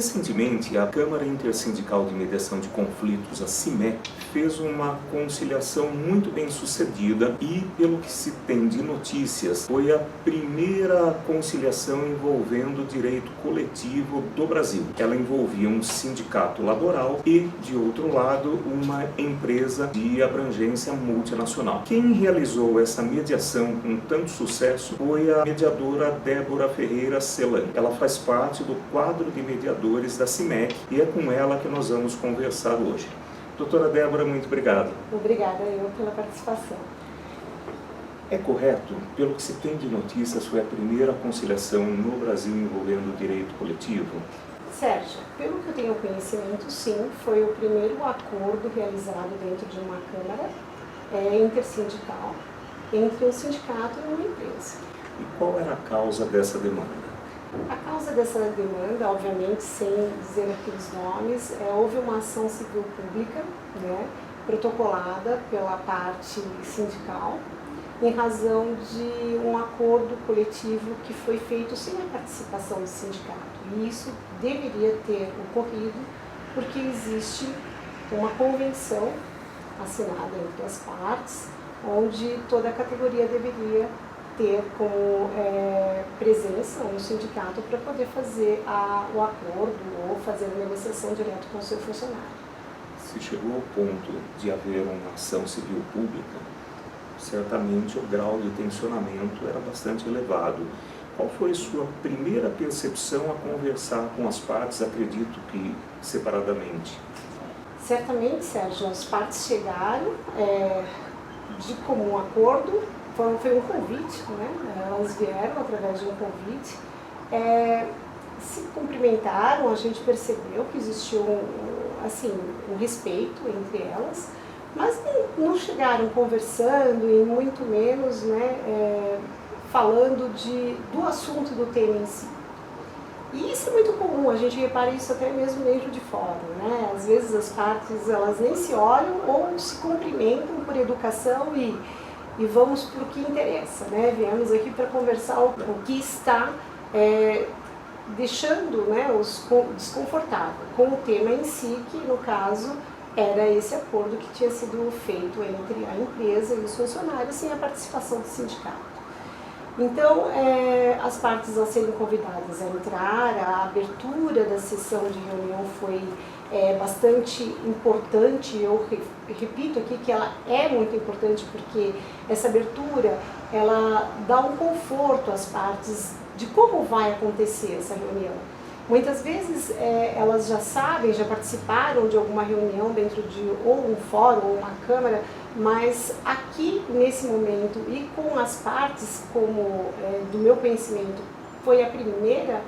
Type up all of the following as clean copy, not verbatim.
Recentemente, a Câmara Intersindical de Mediação de Conflitos, a CIMEC, fez uma conciliação muito bem sucedida e, pelo que se tem de notícias, foi a primeira conciliação envolvendo o direito coletivo do Brasil. Ela envolvia um sindicato laboral e, de outro lado, uma empresa de abrangência multinacional. Quem realizou essa mediação com tanto sucesso foi a mediadora Débora Ferreira Celan. Ela faz parte do quadro de mediadores da CIMEC e é com ela que nós vamos conversar hoje. Doutora Débora, muito obrigado. Obrigada eu pela participação. É correto? Pelo que se tem de notícias, foi a primeira conciliação no Brasil envolvendo o direito coletivo? Sérgio, pelo que eu tenho conhecimento, sim, foi o primeiro acordo realizado dentro de uma Câmara intersindical entre um sindicato e uma empresa. E qual era a causa dessa demanda? A causa dessa demanda, obviamente, sem dizer aqui os nomes, houve uma ação civil pública, protocolada pela parte sindical, em razão de um acordo coletivo que foi feito sem a participação do sindicato. E isso deveria ter ocorrido porque existe uma convenção assinada entre as partes, onde toda a categoria deveria ter como presença um sindicato para poder fazer o acordo ou fazer a negociação direto com o seu funcionário. Se chegou ao ponto de haver uma ação civil pública, certamente o grau de tensionamento era bastante elevado. Qual foi sua primeira percepção a conversar com as partes, acredito que separadamente? Certamente, Sérgio, as partes chegaram de comum acordo. Foi um convite, elas vieram através de um convite, se cumprimentaram, a gente percebeu que existiu um respeito entre elas, mas não chegaram conversando e muito menos falando do assunto do tema em si. E isso é muito comum, a gente repara isso até mesmo dentro de fora, Às vezes as partes elas nem se olham ou se cumprimentam por educação e vamos para o que interessa, Viemos aqui para conversar o que está deixando os desconfortável com o tema em si, que no caso era esse acordo que tinha sido feito entre a empresa e os funcionários sem a participação do sindicato. Então, as partes ao serem convidadas a entrar, a abertura da sessão de reunião foi bastante importante. Eu repito aqui que ela é muito importante porque essa abertura ela dá um conforto às partes de como vai acontecer essa reunião. Muitas vezes elas já sabem, já participaram de alguma reunião dentro de ou um fórum ou uma câmara, mas aqui nesse momento e com as partes, como do meu conhecimento, foi a primeira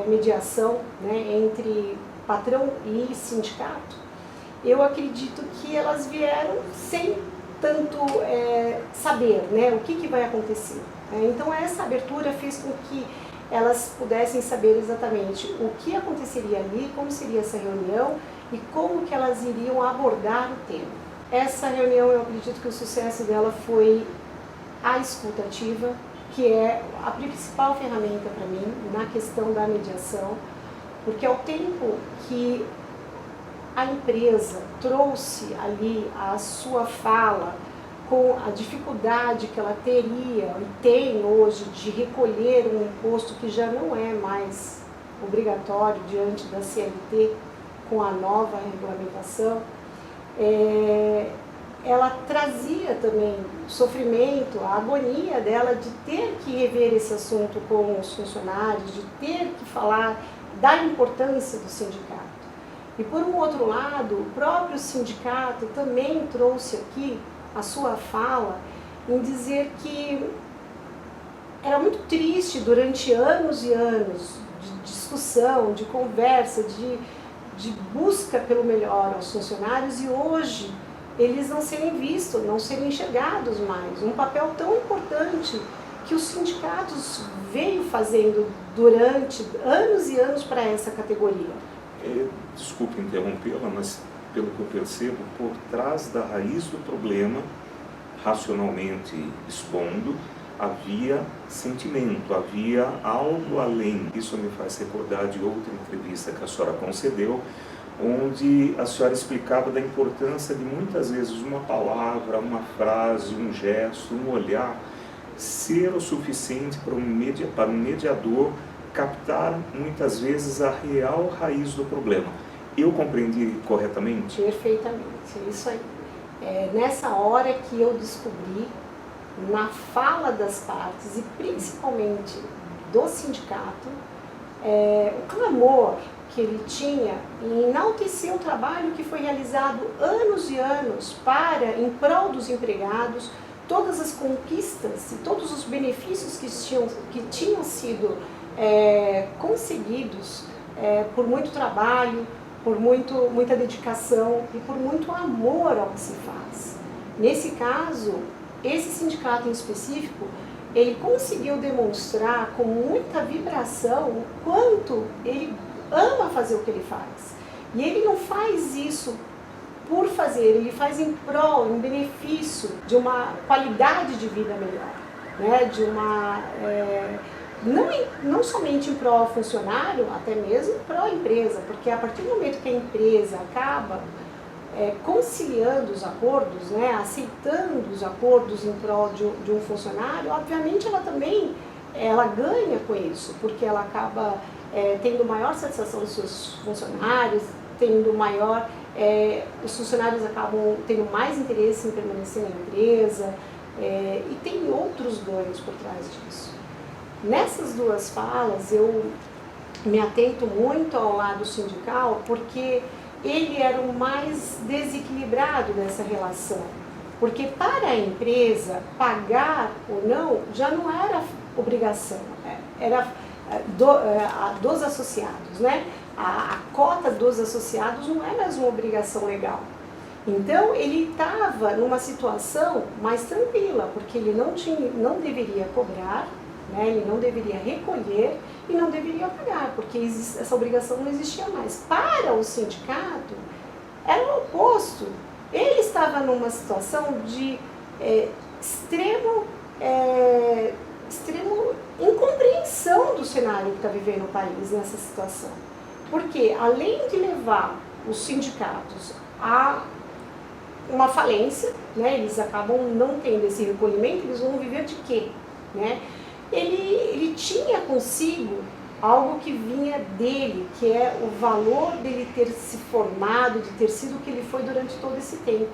mediação entre patrão e sindicato, eu acredito que elas vieram sem tanto saber o que vai acontecer. Então essa abertura fez com que elas pudessem saber exatamente o que aconteceria ali, como seria essa reunião e como que elas iriam abordar o tema. Essa reunião, eu acredito que o sucesso dela foi a escuta ativa, que é a principal ferramenta para mim na questão da mediação, porque ao tempo que a empresa trouxe ali a sua fala com a dificuldade que ela teria e tem hoje de recolher um imposto que já não é mais obrigatório diante da CLT com a nova regulamentação, ela trazia também o sofrimento, a agonia dela de ter que rever esse assunto com os funcionários, de ter que falar da importância do sindicato. E por um outro lado, o próprio sindicato também trouxe aqui a sua fala em dizer que era muito triste durante anos e anos de discussão, de conversa, de busca pelo melhor aos funcionários e hoje eles não serem vistos, não serem enxergados mais. Um papel tão importante que os sindicatos veio fazendo durante anos e anos para essa categoria. Desculpe interrompê-la, mas pelo que eu percebo, por trás da raiz do problema, racionalmente expondo, havia sentimento, havia algo além. Isso me faz recordar de outra entrevista que a senhora concedeu, onde a senhora explicava da importância de muitas vezes uma palavra, uma frase, um gesto, um olhar ser o suficiente para um mediador captar muitas vezes a real raiz do problema. Eu compreendi corretamente? Perfeitamente, é isso aí. Nessa hora que eu descobri, na fala das partes e principalmente do sindicato, o clamor que ele tinha em enaltecer o trabalho que foi realizado anos e anos em prol dos empregados, todas as conquistas e todos os benefícios que tinham sido conseguidos por muito trabalho, por muita dedicação e por muito amor ao que se faz. Nesse caso, esse sindicato em específico, ele conseguiu demonstrar com muita vibração o quanto ele ama fazer o que ele faz. E ele não faz isso por fazer, ele faz em prol, em benefício de uma qualidade de vida melhor, né? Não somente em prol ao funcionário, até mesmo em prol à empresa, porque a partir do momento que a empresa acaba conciliando os acordos, né, aceitando os acordos em prol de um funcionário, obviamente ela ganha com isso, porque ela acaba tendo maior satisfação dos seus funcionários, os funcionários acabam tendo mais interesse em permanecer na empresa, e tem outros ganhos por trás disso. Nessas duas falas eu me atento muito ao lado sindical, porque ele era o mais desequilibrado dessa relação. Porque para a empresa, pagar ou não, já não era obrigação, era dos associados, né? A cota dos associados não é mais uma obrigação legal. Então ele estava numa situação mais tranquila, porque ele não deveria cobrar, né? Ele não deveria recolher e não deveria pagar, porque essa obrigação não existia mais. Para o sindicato, era o oposto. Ele estava numa situação de extremo incompreensão do cenário que está vivendo o país nessa situação. Porque, além de levar os sindicatos a uma falência, né, eles acabam não tendo esse recolhimento, eles vão viver de quê? Né? Ele tinha consigo algo que vinha dele, que é o valor dele ter se formado, de ter sido o que ele foi durante todo esse tempo.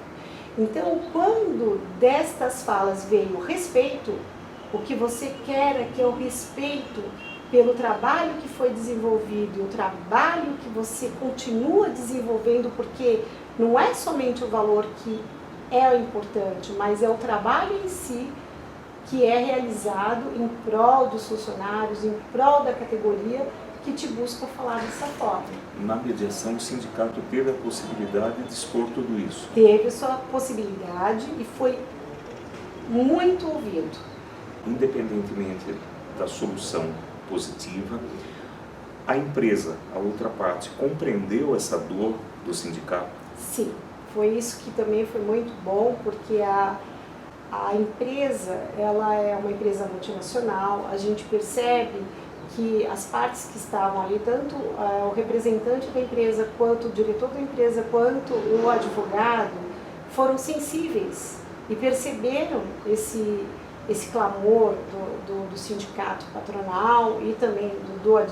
Então, quando destas falas veio o respeito, o que você quer é que é o respeito pelo trabalho que foi desenvolvido, o trabalho que você continua desenvolvendo, porque não é somente o valor que é o importante, mas é o trabalho em si que é realizado em prol dos funcionários, em prol da categoria que te busca falar dessa forma. Na mediação, o sindicato teve a possibilidade de expor tudo isso? Teve sua possibilidade e foi muito ouvido. Independentemente da solução positiva, a empresa, a outra parte, compreendeu essa dor do sindicato? Sim, foi isso que também foi muito bom, porque a empresa, ela é uma empresa multinacional, a gente percebe que as partes que estavam ali, tanto o representante da empresa, quanto o diretor da empresa, quanto o advogado, foram sensíveis e perceberam esse clamor do sindicato patronal e também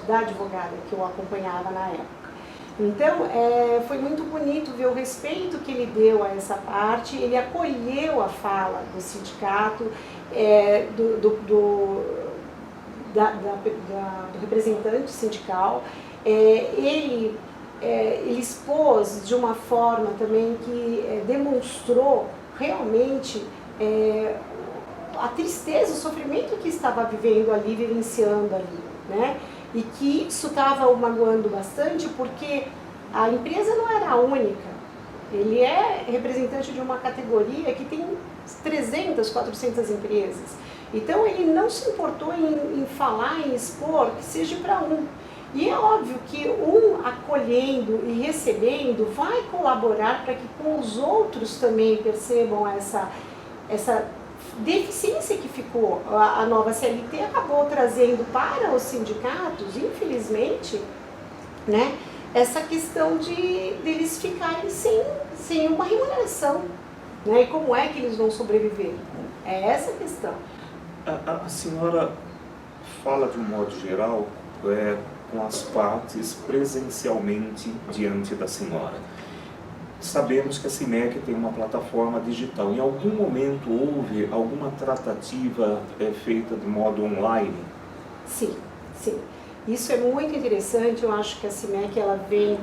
da advogada que eu acompanhava na época. Então, foi muito bonito ver o respeito que ele deu a essa parte, ele acolheu a fala do sindicato, do representante sindical, ele expôs de uma forma também que demonstrou realmente a tristeza, o sofrimento que estava vivenciando ali, né? E que isso estava o magoando bastante, porque a empresa não era a única. Ele é representante de uma categoria que tem 300, 400 empresas. Então ele não se importou em falar, em expor, que seja para um. E é óbvio que um acolhendo e recebendo vai colaborar para que com os outros também percebam essa deficiência que ficou. A nova CLT acabou trazendo para os sindicatos, infelizmente, né, essa questão de eles ficarem sem uma remuneração. Né? E como é que eles vão sobreviver? É essa a questão. A senhora fala de um modo geral com as partes presencialmente diante da senhora. Sabemos que a CIMEC tem uma plataforma digital. Em algum momento houve alguma tratativa feita de modo online? Sim, sim. Isso é muito interessante. Eu acho que a CIMEC ela vem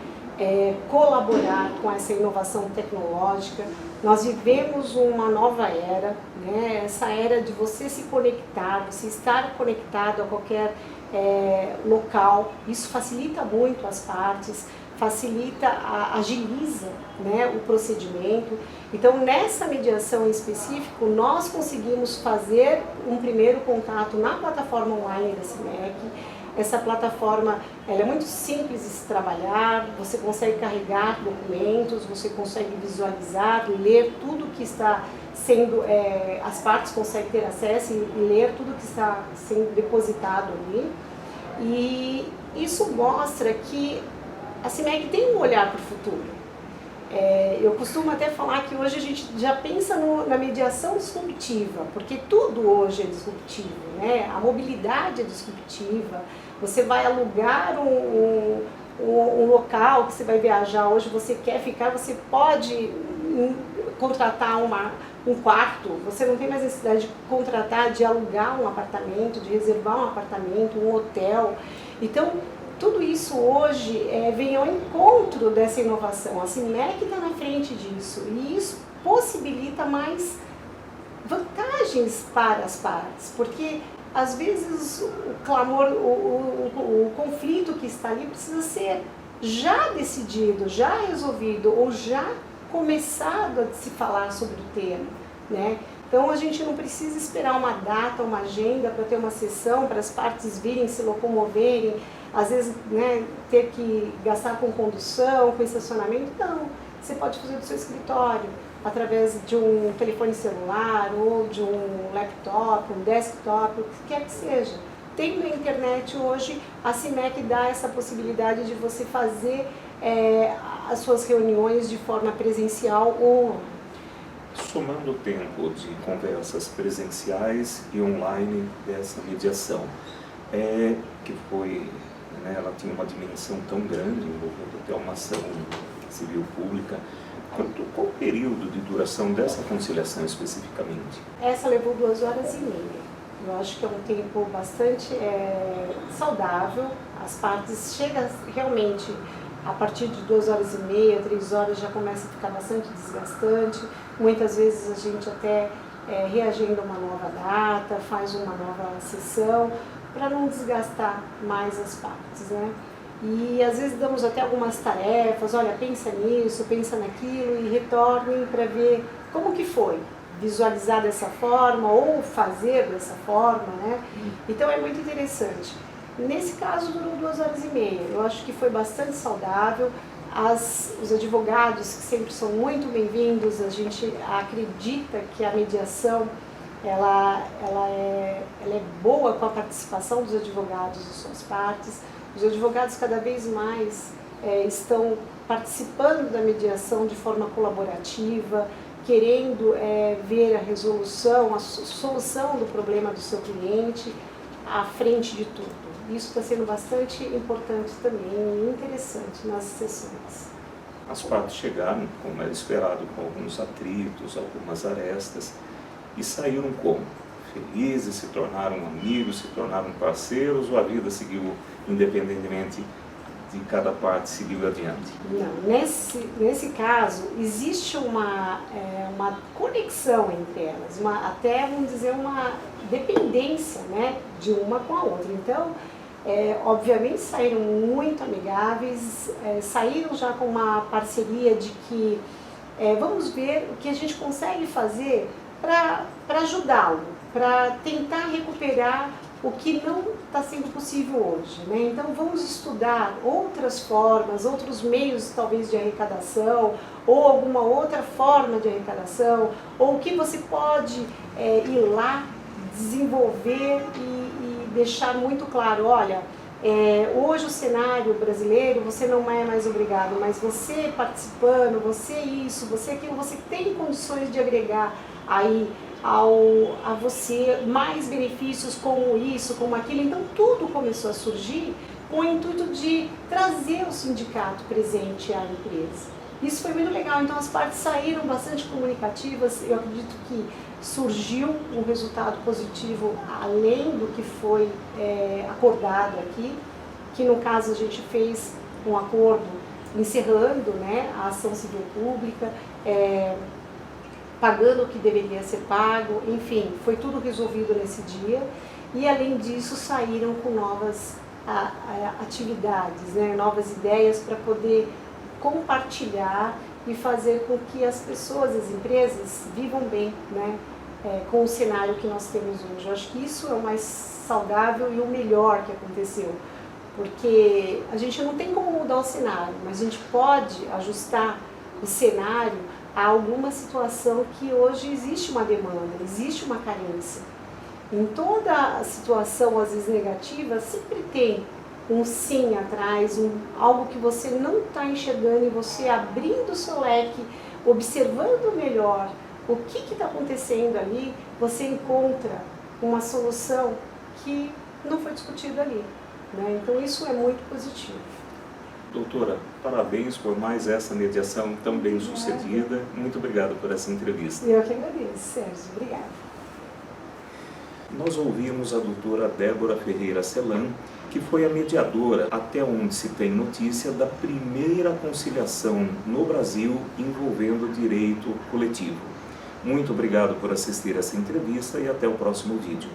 colaborar com essa inovação tecnológica. Nós vivemos uma nova era, né? Essa era de você se conectar, você estar conectado a qualquer local. Isso facilita muito as partes, facilita, agiliza, né, o procedimento. Então, nessa mediação em específico, nós conseguimos fazer um primeiro contato na plataforma online da CIMEC. Essa plataforma ela é muito simples de se trabalhar, você consegue carregar documentos, você consegue visualizar, ler tudo que está sendo, as partes conseguem ter acesso e ler tudo que está sendo depositado ali. E isso mostra que a CIMEC tem um olhar para o futuro. Eu costumo até falar que hoje a gente já pensa na mediação disruptiva, porque tudo hoje é disruptivo, né? A mobilidade é disruptiva, você vai alugar um local que você vai viajar, hoje você quer ficar, você pode contratar um quarto, você não tem mais necessidade de contratar, de alugar um apartamento, de reservar um apartamento, um hotel. Então, tudo isso hoje vem ao encontro dessa inovação. A CIMEC está na frente disso e isso possibilita mais vantagens para as partes, porque às vezes o clamor, o conflito que está ali precisa ser já decidido, já resolvido ou já começado a se falar sobre o tema, né? Então a gente não precisa esperar uma data, uma agenda para ter uma sessão, para as partes virem se locomoverem, às vezes, né, ter que gastar com condução, com estacionamento. Não, você pode fazer do seu escritório, através de um telefone celular ou de um laptop, um desktop, o que quer que seja. Tendo a internet hoje, a CIMEC dá essa possibilidade de você fazer as suas reuniões de forma presencial ou online. Somando o tempo de conversas presenciais e online dessa mediação, que foi, né, ela tinha uma dimensão tão grande, envolvendo até uma ação civil pública, qual o período de duração dessa conciliação especificamente? Essa levou 2 horas e meia. Eu acho que é um tempo bastante saudável. As partes chegam realmente a partir de 2 horas e meia, 3 horas já começa a ficar bastante desgastante. Muitas vezes a gente até reagenda uma nova data, faz uma nova sessão, para não desgastar mais as partes, né? E às vezes damos até algumas tarefas, olha, pensa nisso, pensa naquilo, e retornem para ver como que foi, visualizar dessa forma ou fazer dessa forma, né? Então é muito interessante. Nesse caso durou 2 horas e meia, eu acho que foi bastante saudável. Os advogados, que sempre são muito bem-vindos, a gente acredita que a mediação ela é boa com a participação dos advogados e suas partes. Os advogados cada vez mais estão participando da mediação de forma colaborativa, querendo ver a resolução, a solução do problema do seu cliente à frente de tudo. Isso está sendo bastante importante também e interessante nas sessões. As partes chegaram, como era esperado, com alguns atritos, algumas arestas, e saíram como? Felizes, se tornaram amigos, se tornaram parceiros, ou a vida seguiu independentemente de cada parte, seguiu adiante? Não, nesse caso existe uma conexão entre elas, até vamos dizer uma dependência, né, de uma com a outra. Então, obviamente saíram muito amigáveis, saíram já com uma parceria de que vamos ver o que a gente consegue fazer para ajudá-lo, para tentar recuperar o que não está sendo possível hoje, né? Então vamos estudar outras formas, outros meios talvez de arrecadação, ou alguma outra forma de arrecadação, ou o que você pode ir lá, desenvolver e deixar muito claro, olha, hoje o cenário brasileiro, você não é mais obrigado, mas você participando, você isso, você aquilo, você tem condições de agregar aí a você mais benefícios como isso, como aquilo. Então tudo começou a surgir com o intuito de trazer o sindicato presente à empresa. Isso foi muito legal, então as partes saíram bastante comunicativas. Eu acredito que surgiu um resultado positivo além do que foi acordado aqui, que no caso a gente fez um acordo encerrando, né, a ação civil pública, pagando o que deveria ser pago, enfim, foi tudo resolvido nesse dia. E além disso saíram com novas atividades, né, novas ideias para poder compartilhar e fazer com que as pessoas, as empresas, vivam bem, né, com o cenário que nós temos hoje. Eu acho que isso é o mais saudável e o melhor que aconteceu, porque a gente não tem como mudar o cenário, mas a gente pode ajustar o cenário a alguma situação que hoje existe uma demanda, existe uma carência. Em toda a situação, às vezes negativa, sempre tem um sim atrás, algo que você não está enxergando, e você abrindo o seu leque, observando melhor o que está acontecendo ali, você encontra uma solução que não foi discutida ali, né? Então isso é muito positivo. Doutora, parabéns por mais essa mediação tão bem sucedida. Muito obrigado por essa entrevista. Eu que agradeço, Sérgio. Obrigada. Nós ouvimos a doutora Débora Ferreira Celan, que foi a mediadora, até onde se tem notícia, da primeira conciliação no Brasil envolvendo direito coletivo. Muito obrigado por assistir essa entrevista e até o próximo vídeo.